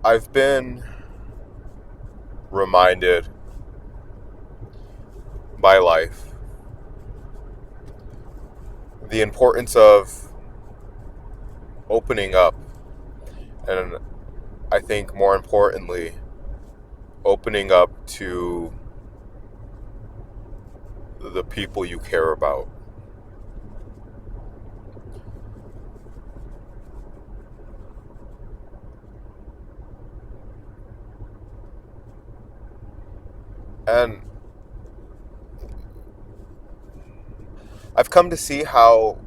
I've been reminded by life the importance of opening up, and I think more importantly, opening up to the people you care about. And I've come to see how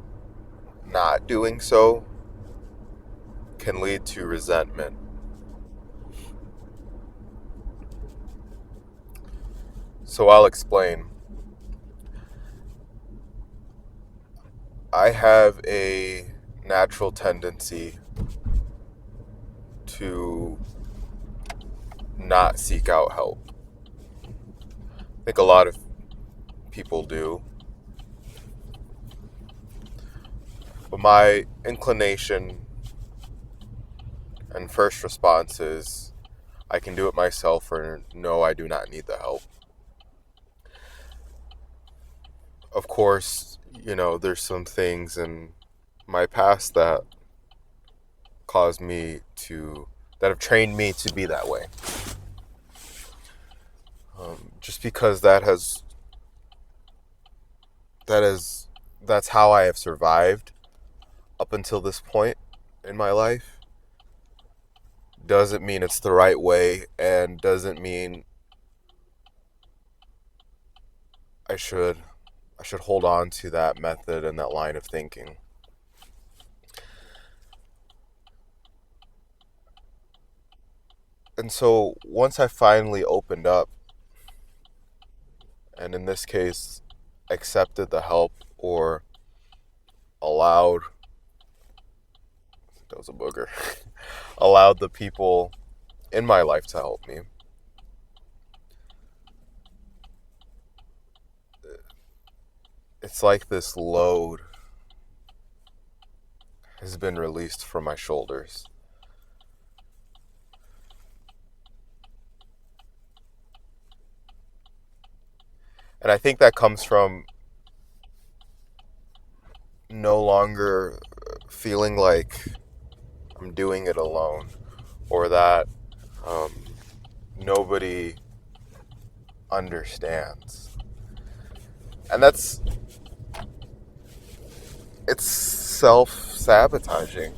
not doing so can lead to resentment. So I'll explain. I have a natural tendency to not seek out help. I think a lot of people do. But my inclination and first response is I can do it myself, or no, I do not need the help. Of course, there's some things in my past caused me to, that have trained me to be that way. Just because that is, that's how I have survived up until this point in my life, doesn't mean it's the right way, and doesn't mean I should I should hold on to that method and that line of thinking. And so once I finally opened up, and in this case, accepted the help, or allowed, that was a booger, allowed the people in my life to help me, it's like this load has been released from my shoulders. And I think that comes from no longer feeling like I'm doing it alone, or that um, nobody understands. And it's self-sabotaging.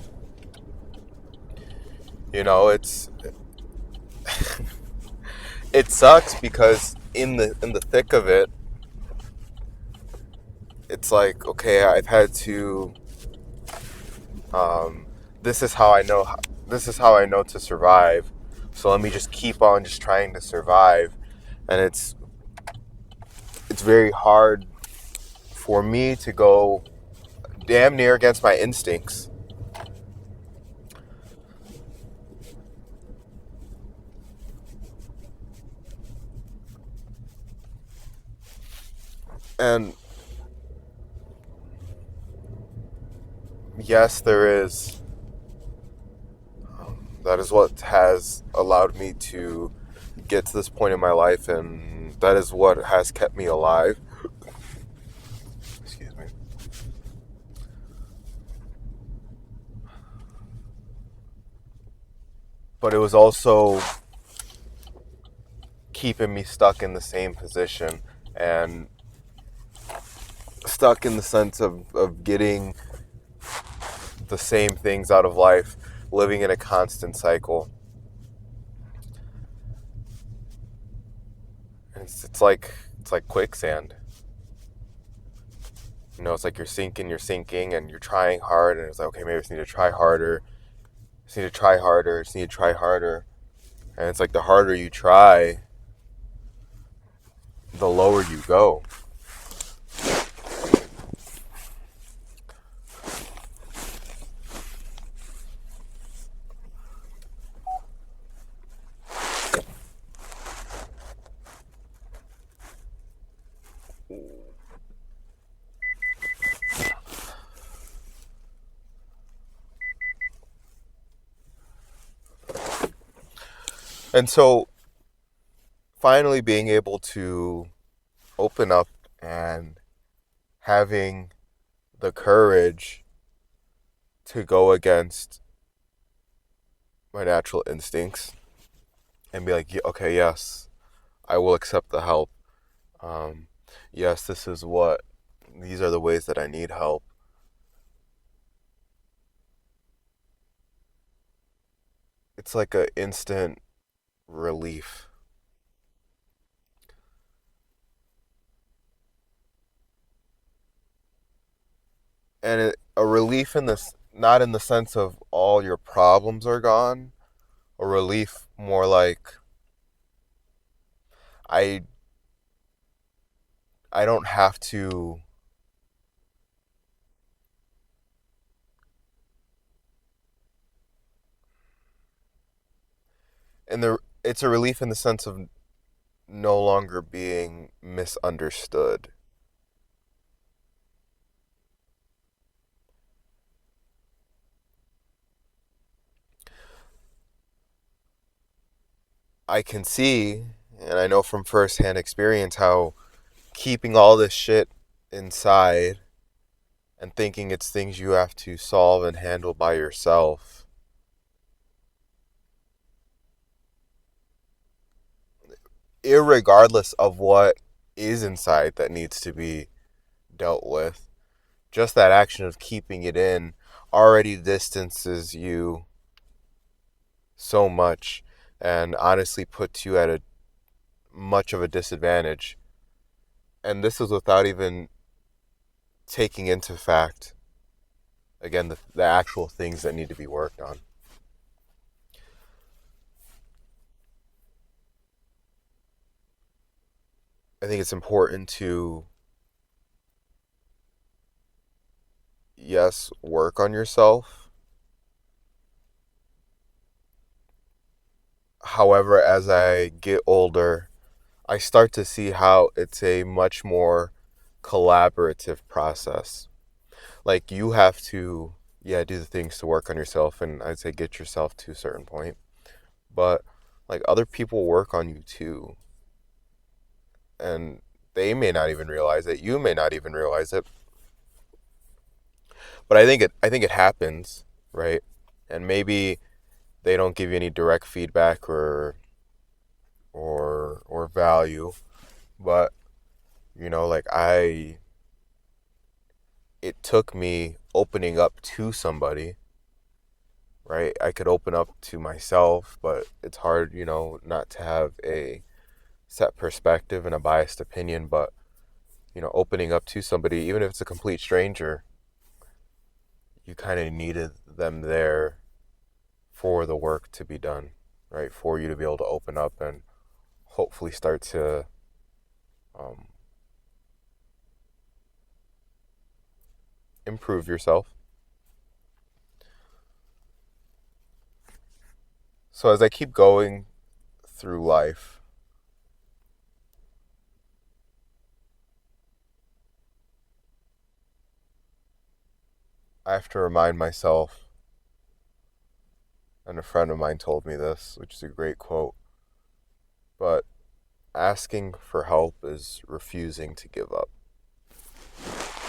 It's it sucks because in the thick of it, it's like, okay, I've had to um, this is how I know to survive. So let me just keep on just trying to survive, and it's very hard for me to go damn near against my instincts. And yes, there is. That is what has allowed me to get to this point in my life, and that is what has kept me alive. Excuse me. But it was also keeping me stuck in the same position, and stuck in the sense of getting the same things out of life, living in a constant cycle. And it's like quicksand. It's like you're sinking, and you're trying hard, and it's like, okay, maybe I just need to try harder. Just need to try harder. Just need to try harder. And it's like the harder you try, the lower you go. And so finally being able to open up and having the courage to go against my natural instincts and be like, "Yeah, okay, yes, I will accept the help. Um, yes, these are the ways that I need help." It's like an instant relief. And a relief in this, not in the sense of all your problems are gone, a relief more like I I don't have to, and it's a relief in the sense of no longer being misunderstood. I can see, and I know from firsthand experience, how keeping all this shit inside and thinking it's things you have to solve and handle by yourself, irregardless of what is inside that needs to be dealt with, just that action of keeping it in already distances you so much and honestly puts you at a much of a disadvantage. And this is without even taking into fact, again, the actual things that need to be worked on. I think it's important to, yes, work on yourself. However, as I get older, I start to see how it's a much more collaborative process. Like you have to, yeah, do the things to work on yourself and I'd say get yourself to a certain point. But like other people work on you too. And they may not even realize it. You may not even realize it. But I think it happens, right? And maybe they don't give you any direct feedback or value, but like it took me opening up to somebody, right? I could open up to myself, but it's hard, not to have a set perspective and a biased opinion, but opening up to somebody, even if it's a complete stranger, you kind of needed them there for the work to be done, right? For you to be able to open up and hopefully start to um, improve yourself. So as I keep going through life, I have to remind myself, and a friend of mine told me this, which is a great quote, but asking for help is refusing to give up.